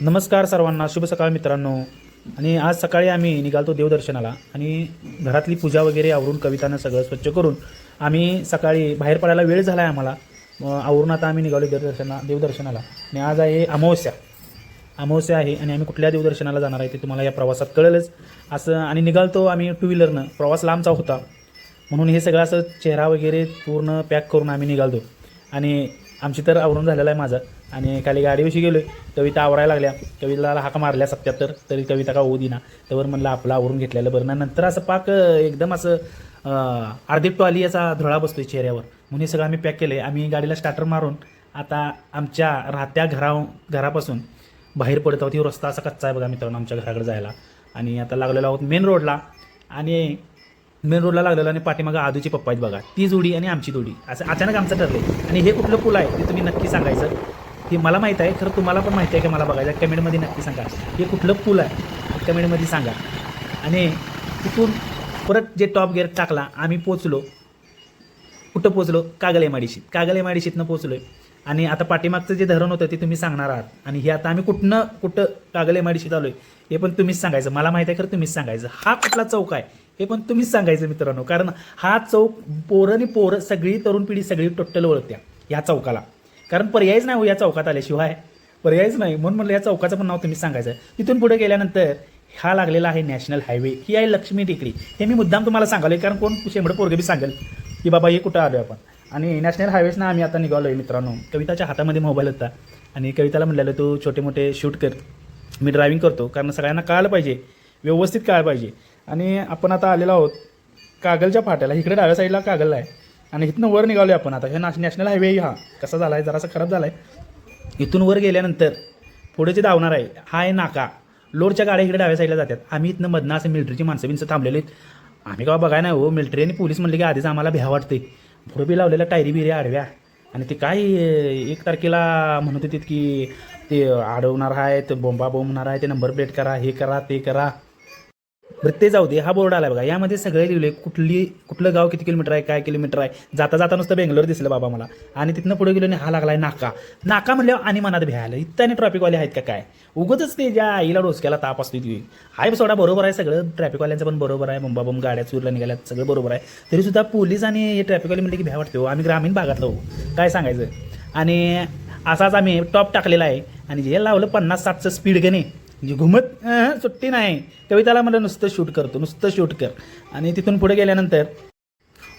नमस्कार सर्वांना, शुभ सकाळ मित्रांनो. आणि आज सकाळी आम्ही निघालतो देवदर्शनाला आणि घरातली पूजा वगैरे आवरून कवितानं सगळं स्वच्छ करून आम्ही सकाळी बाहेर पडायला वेळ झाला आहे आम्हाला. आवरून आता आम्ही निघालो देवदर्शनाला. आणि आज आहे अमावस्या आहे आणि आम्ही कुठल्या देवदर्शनाला जाणार आहे ते तुम्हाला या प्रवासात कळेलच. असं आणि निघालतो आम्ही टू व्हीलरनं. प्रवास लांबचा होता म्हणून हे सगळं असं चेहरा वगैरे पूर्ण पॅक करून आम्ही निघालतो. आणि आमची तर आवरून झालेलं आहे माझं. आणि खाली गाडीविषयी गेलो कविता आवरायला लागल्या. कविताला हाका मारल्या 77 तरी कविता का होऊ दिना. त्यावर म्हणलं आपलं आवरून घेतलेलं बरं ना. नंतर असं पाक एकदम असं अर्धी टॉली याचा धुळा बसतोय चेहऱ्यावर. म्हणून हे सगळं आम्ही पॅक केलं आहे. आम्ही गाडीला स्टार्टर मारून आता आमच्या राहत्या घरापासून बाहेर पडत आहोत. ही रस्ता असा कच्चा आहे बघा मित्रांनो आमच्या घराकडे जायला. आणि आता लागलेलो आहोत मेन रोडला. आणि मेन रोडला लागलेलं आणि पाठीमागं आदूचे पप्पा आहेत बघा. ती जोडी आणि आमची जोडी असं अचानक आमचं ठरलं. आणि हे कुठलं पूल आहे ते तुम्ही नक्की सांगायचं. हे मला माहीत आहे, खरं तुम्हाला पण माहिती आहे की मला बघायचं. कमेंटमध्ये नक्की सांगा हे कुठलं पूल आहे, कमेंटमध्ये सांगा. आणि तिथून परत जे टॉप गिअर टाकला आम्ही पोचलो. कुठं पोचलो? कागल एमआयडीशीतनं पोचलो आहे. आणि आता पाठीमागचं जे धरण होतं ते तुम्ही सांगणार आहात. आणि हे आता आम्ही कुठं कागल एमआयडीशीत आलो आहे हे पण तुम्हीच सांगायचं. मला माहीत आहे खरं तुम्हीच सांगायचं. हा कुठला चौक आहे हे पण तुम्हीच सांगायचं मित्रांनो. कारण हा चौक पोरं सगळी तरुण पिढी सगळी टोटल ओळखत्या ह्या चौकाला. कारण पर्यायच नाही हो या चौकात आल्याशिवाय, पर्यायच नाही. म्हणून म्हणलं या चौकाचं पण नाव तुम्ही सांगायचं. तिथून पुढे गेल्यानंतर हा लागलेला आहे नॅशनल हायवे. ही आहे लक्ष्मी टेकडी. हे मी मुद्दाम तुम्हाला सांगालो कारण कोण शेंबडं पोरगं बी सांगेल की बाबा हे कुठं आलो आपण. आणि नॅशनल हायवेजनं आम्ही आता निघालो आहे मित्रांनो. कविताच्या हातामध्ये मोबाईल होता आणि कविताला म्हटलेलं तू छोटे मोठे शूट कर, मी ड्रायव्हिंग करतो. कारण सगळ्यांना कळालं पाहिजे, व्यवस्थित कळालं पाहिजे. आणि आपण आता आलेलो आहोत कागलच्या फाट्याला. इकडे डाव्या साईडला कागलला आहे आणि इथनं वर निघालो आहे आपण. आता हे नॅशनल हायवे हा कसा झाला आहे, जरासा खराब झाला आहे. इथून वर गेल्यानंतर पुढे जे धावणार आहे हा आहे नाका. लोडच्या गाड्या इकडे डाव्या साईडला जातात. आम्ही इथनं मधनं असं मिलिटरीची माणसं थांबलेली आहेत. आम्ही का बघाय नाही हो, मिलिटरी आणि पोलीस म्हणले की आधीच आम्हाला भ्या वाटते. पुढे बी लावलेल्या टायरी बिरी आडव्या. आणि ते काय 1 तारखेला म्हणत होते की ते अडवणार आहे, ते बोंबा बोंबणार आहे, ते नंबर प्लेट करा, हे करा ते करा. बरं ते जाऊ दे. हा बोर्ड आला बघा. यामध्ये सगळे लिहिले कुठलं गाव किती किलोमीटर आहे, काय किलोमीटर आहे. जाता नुसतं बेंगलोर दिसलं बाबा मला. आणि तिथनं पुढे गेलो आणि हा लागला आहे नाका म्हणल्यावर आणि मनात भ्यायला. इथं आणि ट्रॅफिकवाले आहेत का काय, उगतच ते ज्या आईला डोसक्याला ताप असतो ती. हाय सोडा बरोबर आहे सगळं, ट्रॅफिकवाल्यांचं पण बरोबर आहे. बोंबाबोंब गाड्या चुरला निघाल्या सगळं बरोबर आहे. तरीसुद्धा पोलीस आणि हे ट्रॅफिकवाले म्हणले की भ्या वाटते हो. आम्ही ग्रामीण भागातलं हो, काय सांगायचं. आणि असाच आम्ही टॉप टाकलेला आहे. आणि जे लावलं 50-60चं स्पीड गणे म्हणजे घुमत सुट्टी नाही. कविताला मला नुसतं शूट कर. आणि तिथून पुढे गेल्यानंतर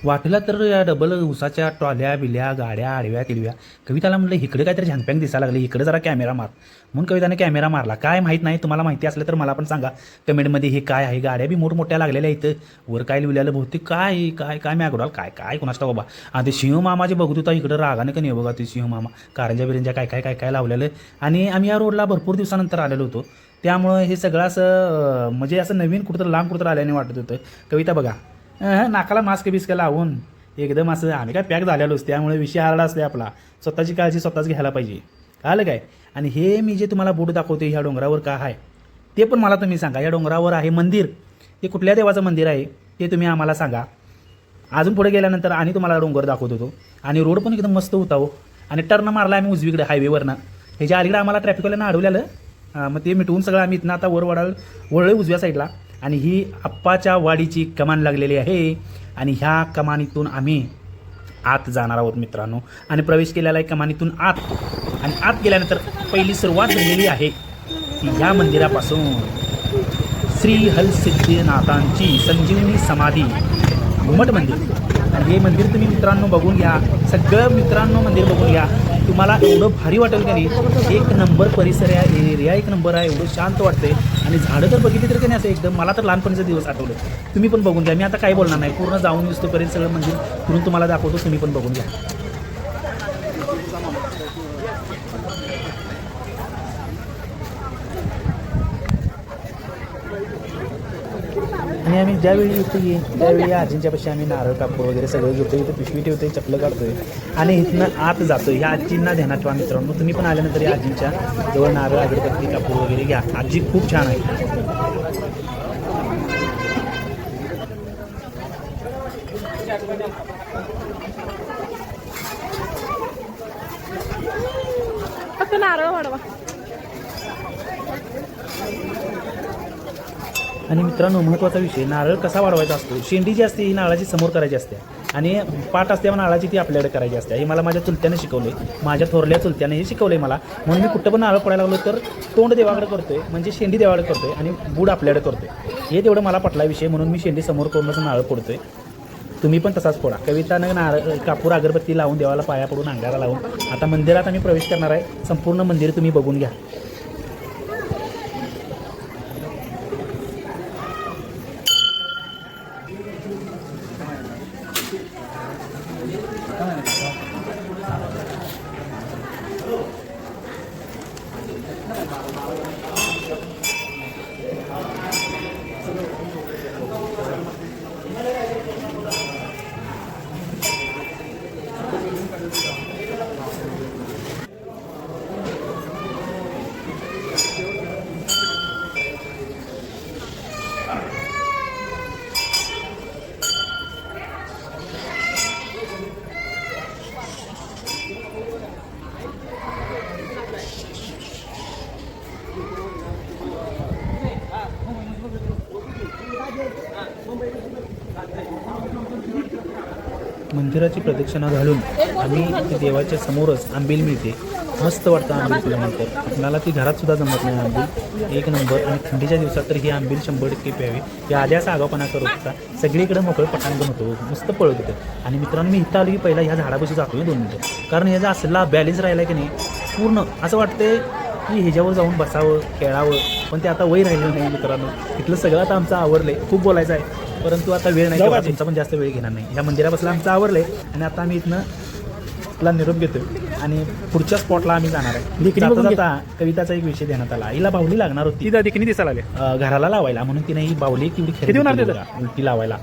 वाटलं तर या डबल उसाच्या टॉल्या बिल्या गाड्या आडव्या तिडव्या. कविताला म्हणलं इकडे काहीतरी झँपँग दिसायला लागले, इकडे जरा कॅमेरा मार. म्हणून कविताने कॅमेरा मारला. काय माहीत नाही, तुम्हाला माहिती असलं तर मला पण सांगा कमेंटमध्ये. हे काय आहे, गाड्या बी मोठमोठ्या लागलेल्या इथं. वर काय लिहिलेलं बहुतेक काय काय काय मॅगोडाल काय कुणाष्टा बाबा. आणि ते सिंह मामाचे बघत होता इकडं रागाने का नाही बघा. ते सिंह मामा कारंजा बिरंजा काय लावलेलं. आणि आम्ही या रोडला भरपूर दिवसानंतर आलेलो होतो. त्यामुळं हे सगळं असं म्हणजे असं नवीन कुठं लांब कुठं आल्याने वाटत होतं. कविता बघा नाकाला मास्क बिस्क लावून एकदम असं आम्ही काय पॅक झालेलोच. त्यामुळे विषय आला असते आपला. स्वतःची काळजी स्वतःच घ्यायला पाहिजे, कळलं काय. आणि हे मी जे तुम्हाला बोट दाखवतो ह्या डोंगरावर का आहे ते पण मला तुम्ही सांगा. या डोंगरावर आहे मंदिर. हे कुठल्या देवाचं मंदिर आहे ते तुम्ही आम्हाला सांगा. अजून पुढे गेल्यानंतर आणि तुम्हाला डोंगर दाखवत होतो. आणि रोड पण एकदम मस्त होता हो. आणि टर्न मारला आम्ही उजवीकडे हायवेवरनं. ह्याच्या अलीकडे आम्हाला ट्रॅफिकवाल्यांना अडवलेलं. मग ते मिटवून सगळं आम्ही इथनं आता वर वळलं उजव्या साईडला. आणि ही आप्पाच्या वाडीची कमान लागलेली आहे. आणि ह्या कमानीतून आम्ही आत जाणार आहोत मित्रांनो. आणि प्रवेश केलेला आहे कमानीतून आत. आणि आत गेल्यानंतर पहिली सुरुवात झालेली आहे ती ह्या मंदिरापासून. श्री हलसिद्धनाथांची संजीवनी समाधी घुमट मंदिर. आणि हे मंदिर तुम्ही मित्रांनो बघून घ्या. सगळं मित्रांनो मंदिर बघून घ्या. तुम्हाला एवढं भारी वाटेल का नाही. 1 नंबर परिसर आहे, एरिया 1 नंबर आहे. एवढं शांत वाटतंय. आणि झाडं तर बघितली तर का नाही असं एकदम. मला तर लहानपणीचा दिवस आठवलं. तुम्ही पण बघून घ्या. मी आता काही बोलणार नाही, पूर्ण जाऊन दिसतोपर्यंत सगळं मंदिर फिरून तुम्हाला दाखवतो. तुम्ही पण बघून घ्या. आणि आम्ही ज्यावेळी इथे त्यावेळी आजींच्यापाशी आम्ही नारळ कापूर वगैरे सगळं घेतो. इथं पिशवी ठेवतोय, चपलं काढतोय आणि इथनं आत जातोय. ह्या आजींना ध्यानात ठेवा मित्रांनो. तुम्ही पण आल्यानंतर या आजींच्या जवळ नारळ अगरबत्ती कापूर वगैरे घ्या. आजी खूप छान आहे. फक्त नारळ वाढवा. आणि मित्रांनो, महत्त्वाचा विषय, नारळ कसा वाढवायचा असतो. शेंडी जी असते ही नारळाची समोर करायची असते आणि पाट असते नारळाची ती आपल्याकडे करायची असते. हे मला माझ्या चुलत्याने शिकवले, माझ्या थोरल्या चुलत्याने हे शिकवले मला. म्हणून मी कुठं पण नारळ पडायला लागलो तर तोंड देवाकडे करतोय, म्हणजे शेंडी देवाकडे करतोय आणि बूड आपल्याकडे करतोय. हे तेवढं मला पटला विषय, म्हणून मी शेंडी समोर करूनच नारळ फोडतोय. तुम्ही पण तसाच फोडा. कवितानं नारळ, कापूर, अगरबत्ती लावून देवाला पाया पडून अंगारा लावून आता मंदिरात आम्ही प्रवेश करणार आहे. संपूर्ण मंदिर तुम्ही बघून घ्या. मंदिराची प्रदक्षिणा घालून आम्ही देवाच्या समोरच आंबील मिळते. मस्त वाटतं आंबील पिल्यानंतर. आपल्याला ती घरात सुद्धा जमत नाही आंबील, एक नंबर. आणि थंडीच्या दिवसात तर ही आंबील 100% प्यावी. या आधी असा आगाऊपणा करत होता, सगळीकडे मोकळं पटांगण होतं, मस्त पळत होतं. आणि मित्रांनो, मी इथं आलो की पहिला ह्या झाडापाशी जातो 2 मिनिटं, कारण ह्याचा असला बॅलेन्स राहिला की नाही, पूर्ण असं वाटतंय की ह्याच्यावर जाऊन बसावं, खेळावं. पण ते आता वय राहिलं नाही मित्रांनो. इथलं सगळं आता आमचं आवरलंय. खूप बोलायचं आहे परंतु आता वेळ नाही, तुमचा पण जास्त वेळ घेणार नाही. या मंदिरापासून आमचं आवरलंय आणि आता आम्ही इथनं आपला निरोप घेतो आणि पुढच्या स्पॉटला आम्ही जाणार आहे. जाता जाता कविताचा एक विषय देण्यात आला. हिला बाहुली लागणार होती, देखील दिसायला आले घराला लावायला, म्हणून तिने ही बाहुली तेवढी खरेदी उलटी लावायला.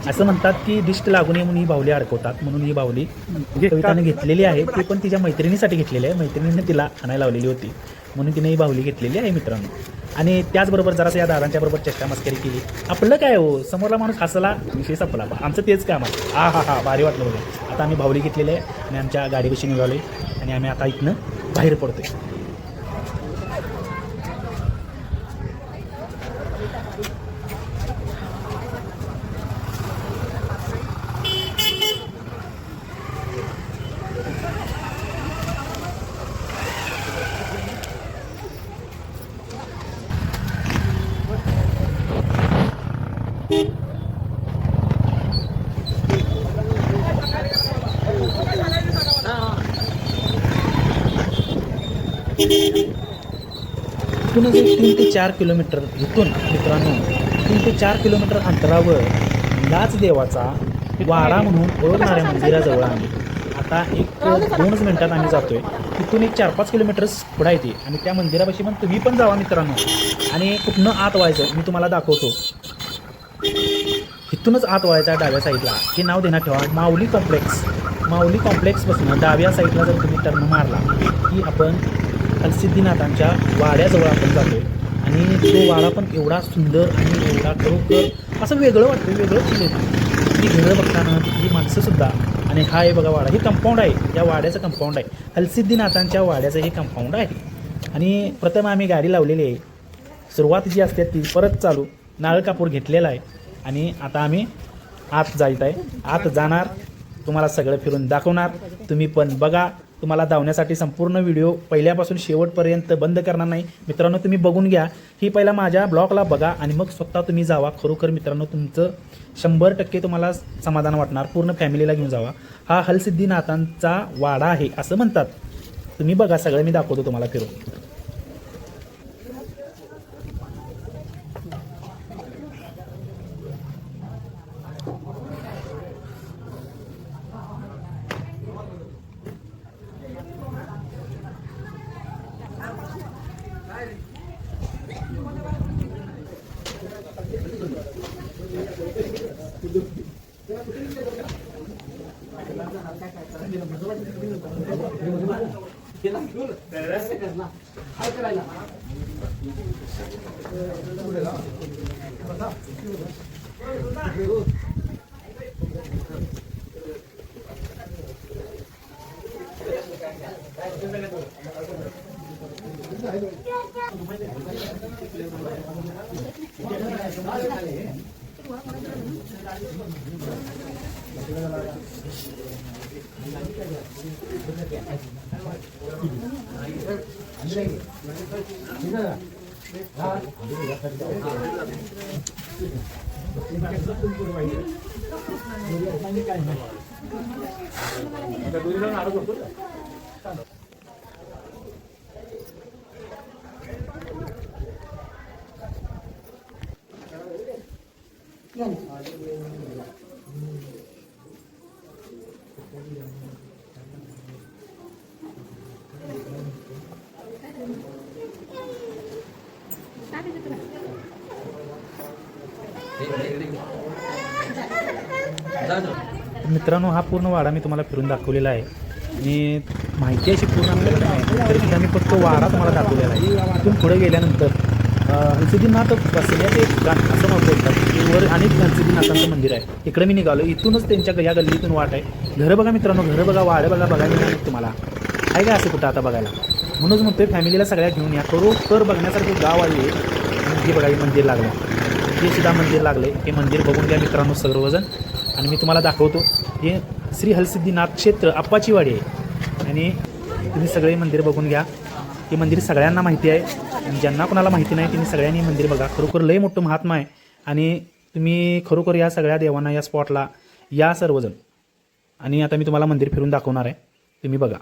असं म्हणतात की दिष्ट लागू नये म्हणून ही बाहुली अडकवतात, म्हणून ही बाहुली कविताने घेतलेली आहे. ती पण तिच्या मैत्रिणीसाठी घेतलेली आहे, मैत्रिणीने तिला आणायला लावलेली होती, म्हणून तिने ही बाहुली घेतलेली आहे मित्रांनो. आणि त्याचबरोबर जरासं या दादांच्या बरोबर चेष्टा मस्करी केली. आपलं काय हो, समोरला माणूस हसला, विषय संपला. आमचं तेच काम आहे. हा भारी वाटलं बघा. आता आम्ही बाहुली घेतलेली आहे आणि आमच्या गाडीपाशी निघालो आहे आणि आम्ही आता इथनं बाहेर पडतोय. इथूनच 3 ते 4 किलोमीटर इथून मित्रांनो 3 ते 4 किलोमीटर अंतरावर लाच देवाचा वाडा म्हणून ओळखणाऱ्या मंदिराजवळ आम्ही आता 1-2 मिनिटात आम्ही जातोय. तिथून 4-5 किलोमीटर पुढे येते आणि त्या मंदिरापाशी पण तुम्ही पण जावा मित्रांनो. आणि कुठनं आत व्हायचं मी तुम्हाला दाखवतो. इथूनच आत व्हायचा डाव्या साईडला. हे नाव देण्यात ठेवा, माऊली कॉम्प्लेक्सपासून डाव्या साईडला जर तुम्ही टर्न मारला की आपण हलसिद्धीनाथांच्या वाड्याजवळ आपण जातो. आणि तो वाडा पण एवढा सुंदर आणि एवढा खरोखर असं वेगळं वाटतं, वेगळं फील होतं. ती घरं बघताना तिथली माणसंसुद्धा. आणि हा आहे बघा वाडा, हे कंपाऊंड आहे, या वाड्याचं कंपाऊंड आहे, हलसिद्धीनाथांच्या वाड्याचं हे कंपाऊंड आहे. आणि प्रथम आम्ही गाडी लावलेली आहे, सुरुवात जी असते ती परत चालू, नारळ कापूर घेतलेला आहे आणि आता आम्ही आत जायत आहे. आत जाणार, तुम्हाला सगळं फिरून दाखवणार. तुम्ही पण बघा. तुम्हाला धावण्यासाठी संपूर्ण व्हिडिओ पहिल्यापासून शेवटपर्यंत बंद करणार नाही मित्रांनो. तुम्ही बघून घ्या. ही पहिला माझ्या ब्लॉगला बघा आणि मग स्वतः तुम्ही जावा. खरोखर मित्रांनो तुमचं 100% तुम्हाला समाधान वाटणार. पूर्ण फॅमिलीला घेऊन जावा. हा हलसिद्धीनाथांचा वाडा आहे असं म्हणतात. तुम्ही बघा, सगळं मी दाखवतो तुम्हाला फिरून. मित्रांनो, हा पूर्ण वाडा मी तुम्हाला फिरून दाखवलेला आहे आणि माहिती अशी पूर्ण आपल्याला नाही तरी सुद्धा मी फक्त वाडा तुम्हाला दाखवलेला आहे. इथून पुढे गेल्यानंतर हंसदीनाथ बसण्याचे ठिकाण असं मग बोलतात की वर अनेक हंसदीनाथांचं मंदिर आहे. इकडे मी निघालो, इथूनच त्यांच्या या गल्लीतून वाट आहे. घरं बघा मित्रांनो, घरं बघा, वाडं बघा, बघायला मिळणार तुम्हाला. आहे काय असं कुठं आता बघायला? म्हणूनच म्हणतोय फॅमिलीला सगळ्या घेऊन या. खरोखर बघण्यासारखं गाव आहे. हे बघा, हे मंदिर लागलं, हे सुद्धा मंदिर लागले. हे मंदिर बघून घ्या मित्रांनो सर्वजण. आणि मी तुम्हाला दाखवतो, हे श्री हरसिद्धीनाथ क्षेत्र अप्पाची वाडी आहे. आणि तुम्ही सगळे मंदिर बघून घ्या. हे मंदिर सगळ्यांना माहिती आहे आणि ज्यांना कोणाला माहिती नाही त्यांनी सगळ्यांनी मंदिर बघा. खरोखर लय मोठं महात्मा आहे आणि तुम्ही खरोखर या सगळ्या देवांना या स्पॉटला या सर्वजण. आणि आता मी तुम्हाला मंदिर फिरून दाखवणार आहे, तुम्ही बघा.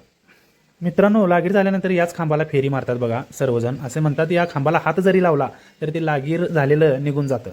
मित्रांनो, लागीर झाल्यानंतर याच खांबाला फेरी मारतात बघा सर्वजण. असे म्हणतात या खांबाला हात जरी लावला तर ते लागीर झालेलं निघून जातं.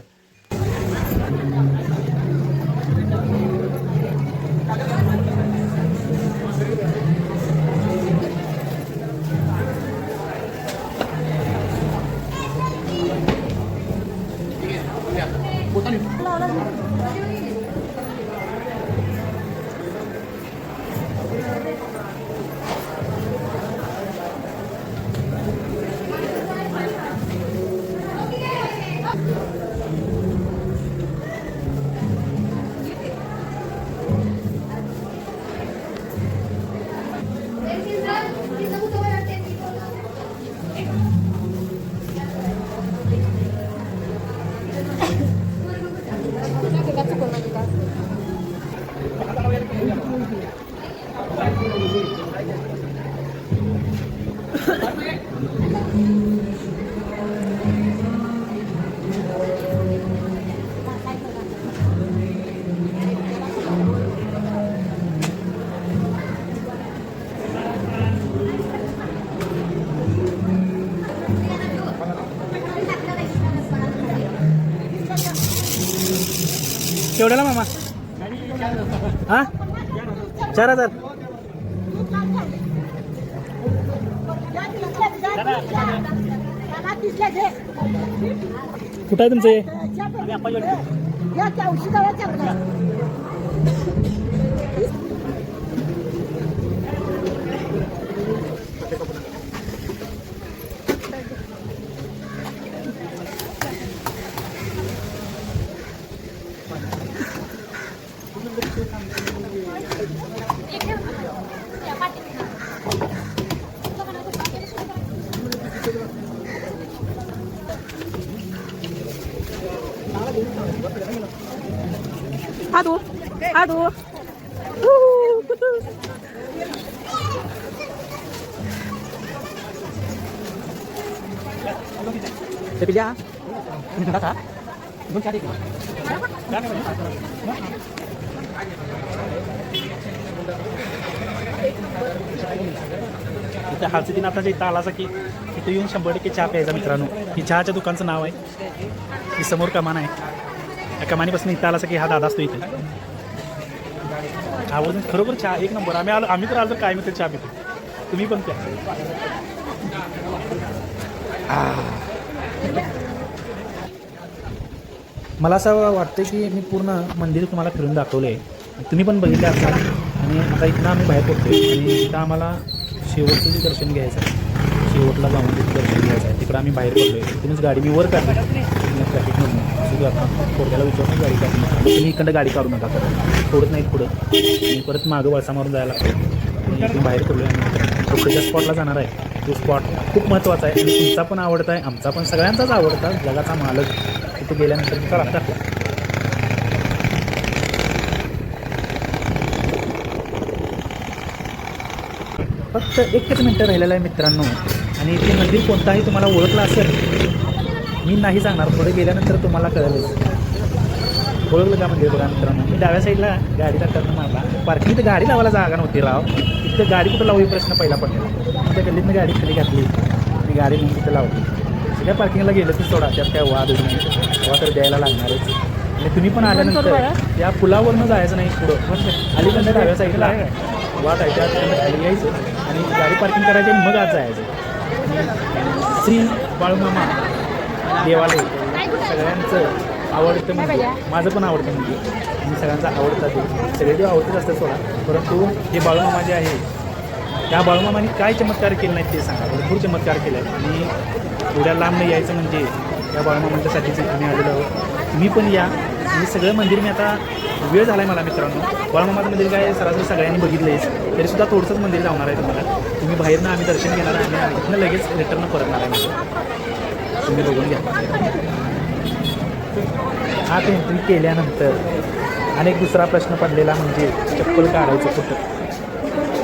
केवढ्याला मामा? हा, 4000. कुठं आहे तुमचं? Aduh, aduh. Tapi dia, ini kata, belum cari. इथं हरसिद्धीनाथाच्या इथं आलासा की इथं येऊन 100% चहा प्यायचा मित्रांनो. ही चहाच्या दुकानचं नाव आहे. ही समोर कमान आहे. या कमानीपासून इथं आलासा की हा दादा असतो इथे. आवडून खरोखर चहा एक नंबर. आम्ही तर आलो काय मी चहा पितो. तुम्ही पण प्या. मला असं वाटतं की मी पूर्ण मंदिर तुम्हाला फिरून दाखवलं आहे. तुम्ही पण बघितलं असाल. आणि आता इथनं आम्ही बाहेर पडतो आणि इथं आम्हाला शेवटचं दर्शन घ्यायचं आहे. शेवटला जाऊन दर्शन घ्यायचं आहे. तिकडं आम्ही बाहेर पडलो आहे. तिथूनच गाडी मी वर काढली ट्रॅफिकमधून. सुरू आता पोरग्याला विचारून गाडी काढली. तुम्ही इकडं गाडी काढू नका परत. सोडत नाहीत पुढं आणि परत मागं वळसा मारून जायला लागतो. आणि इथून बाहेर पडलो आहे. आणि स्पॉटला जाणार आहे. तो स्पॉट खूप महत्त्वाचा आहे आणि तुमचा पण आवडता आहे, आमचा पण सगळ्यांचाच आवडता जगाचा मालक तिथे गेल्यानंतर तुमचा लागतात. फक्त एकच मिनटं राहिलेलं आहे मित्रांनो आणि ते मंदिर कोणताही तुम्हाला ओळखलं असेल, मी नाही सांगणार, पुढे गेल्यानंतर तुम्हाला कळेलच. ओळखलं का मंदिर बघा मित्रांनो, मी डाव्या साईडला गाडीचा टर्न मारला, पार्किंग तर गाडी लावायला जागा नव्हती राव, तिथं गाडी कुठं लावू प्रश्न पहिला पडला. मग त्या गल्लीतनं गाडी खाली घातली आणि गाडी मग तिथं लावली. सगळ्या पार्किंगला गेलं तर सोडा, त्यात काय वादच नाही, तेव्हा तर द्यायला लागणारच. आणि तुम्ही पण आल्यानंतर या पुलावरनं जायचं नाही पुढं, अलीकडनं डाव्या साईडला वाट आहे त्या खाली यायचं आणि गाडी पार्किंग करायची आणि मग आज जायचं. आणि श्री बाळूमामा देवालय सगळ्यांचं आवडतं म्हणजे, माझं पण आवडतं म्हणजे, आणि सगळ्यांचा आवडता ते, सगळे देव आवडतच असतात सोडा. परंतु हे बाळूमामा जे आहे त्या बाळूमामाने काय चमत्कार केले नाहीत ते सांगा. भरपूर चमत्कार केले आहेत आणि एवढ्या लांब नाही यायचं म्हणजे त्या बाळूमामांच्यासाठीच आम्ही आलेलो आहोत. तुम्ही पण या. आणि सगळं मंदिर मी आता वेळ झाला आहे मला मित्रांनो, बाळूमामाचं मंदिर काय सरासरी सगळ्यांनी बघितलं आहे, तरीसुद्धा थोडंसंच मंदिर जाणार आहे तुम्हाला. तुम्ही बाहेरनं आम्ही दर्शन घेणार आहे आणि इथनं लगेच रिटर्न परतणार आहे म्हणजे तुम्ही बघून घ्या. आत एंट्री केल्यानंतर अनेक दुसरा प्रश्न पडलेला म्हणजे चप्पल काढायचं कुठं.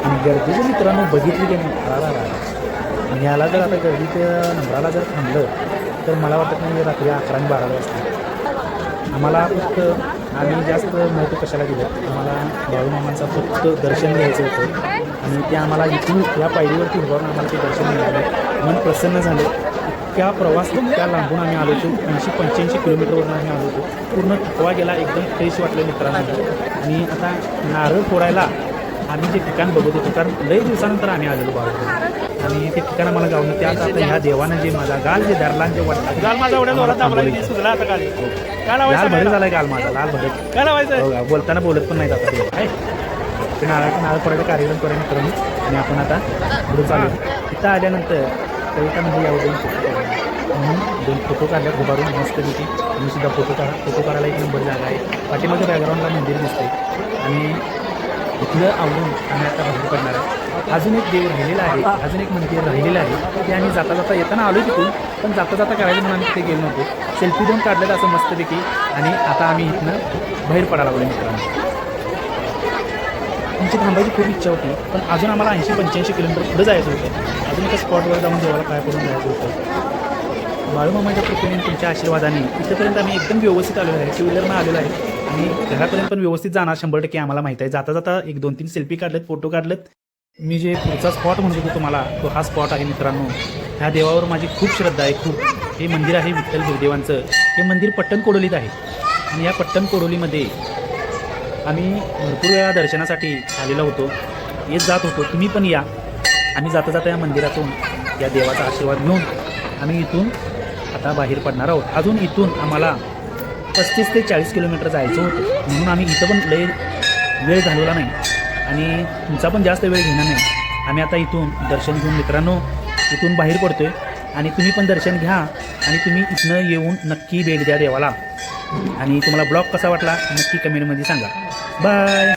आणि गर्दीचं मित्रांनो बघितली की नाही, आणि याला जर आता गर्दीच्या नंबराला जर थांबलं तर मला वाटत नाही रात्री 11 आणि 12 वाजता. आम्हाला फक्त आम्ही जास्त महत्त्व कशाला दिलं, आम्हाला बाळूमामांचं फक्त दर्शन घ्यायचं होतं आणि ते आम्हाला इथून या पायरीवरती उभारून आम्हाला ते दर्शन मिळालं. मन प्रसन्न झालं. त्या प्रवास त्या लांबून आम्ही आलो होतो, 80-85 किलोमीटरवरून आम्ही आलो होतो. पूर्ण थकवा गेला, एकदम फ्रेश वाटलं मित्रांनो. आणि आता नारळ फोडायला आम्ही जे ठिकाण बघत होतो, कारण लई दिवसानंतर आम्ही आलेलो बाळूमामा आणि ते ठिकाण आम्हाला गावलं. त्यात आता ह्या देवानं जे माझा गाल जे धरला जे वाटतं गाल माझा एवढ्या जोरात सुचला आता गाल लाल भरत झालाय गाल माझा लाल भरत काय लावायचं बोलताना बोलत पण नाही आता आहे ते नारळ फोडायचा कार्यक्रम करूया मित्रांनो. आणि आपण आता पुढे चालू. इथं आल्यानंतर कविता म्हणजे यावरून 2 फोटो काढल्या उभारून मस्तपैकी. मी सुद्धा फोटो काढायला एक नंबर जागा आहे. पाठीमागे बॅकग्राऊंडला मंदिर दिसते आणि इथलं आवडून आम्ही आता बाहेर पडणार आहे. अजून एक देव राहिलेला आहे, अजून एक मंदिर राहिलेलं आहे, ते आम्ही जाता जाता येताना आलो तिथून, पण जाता जाता करायचं म्हणून आम्ही तिथे गेलो नव्हतो. सेल्फी देऊन काढलेलं असं मस्तपैकी आणि आता आम्ही इथनं बाहेर पडायला लागलो मित्रांनो. आमची थांबायची खूप इच्छा होती, पण अजून आम्हाला 80-85 किलोमीटर पुढे जायचं होतं. अजून एका स्पॉटवर जाऊन देवाला पाय पडून जायचं होतं. बाळूमामाच्या कृपेने तुमच्या आशीर्वादाने इथंपर्यंत आम्ही एकदम व्यवस्थित आलेलो आहे. 2 व्हीलरनं आलेलो आहे आणि घरापर्यंत पण व्यवस्थित जाणार 100% आम्हाला माहिती आहे. जाता जाता 1-2-3 सेल्फी काढलेत, फोटो काढलेत. मी जे पुढचा स्पॉट म्हणत होतो तुम्हाला, तो हा स्पॉट आहे मित्रांनो. ह्या देवावर माझी खूप श्रद्धा आहे, खूप. हे मंदिर आहे विठ्ठल गुरुदेवांचं. हे मंदिर पट्टण कोडोलीत आहे आणि या पट्टण कोडोलीमध्ये आम्ही भरपूर वेळा दर्शनासाठी आलेलो होतो, येत जात होतो. तुम्ही पण या. आम्ही जाता जाता या मंदिरातून या देवाचा आशीर्वाद घेऊन आम्ही इथून आता बाहेर पडणार आहोत. अजून इथून आम्हाला 35 ते 40 किलोमीटर जायचं होतं, म्हणून आम्ही इथं पण लय वेळ घालवला नाही आणि तुमचा पण जास्त वेळ घेणार नाही. आम्ही आता इथून दर्शन घेऊन मित्रांनो इथून बाहेर पडतो आहे आणि तुम्ही पण दर्शन घ्या आणि तुम्ही इथनं येऊन नक्की भेट द्या देवाला. आणि तुम्हाला ब्लॉग कसा वाटला नक्की कमेंटमध्ये सांगा. बाय.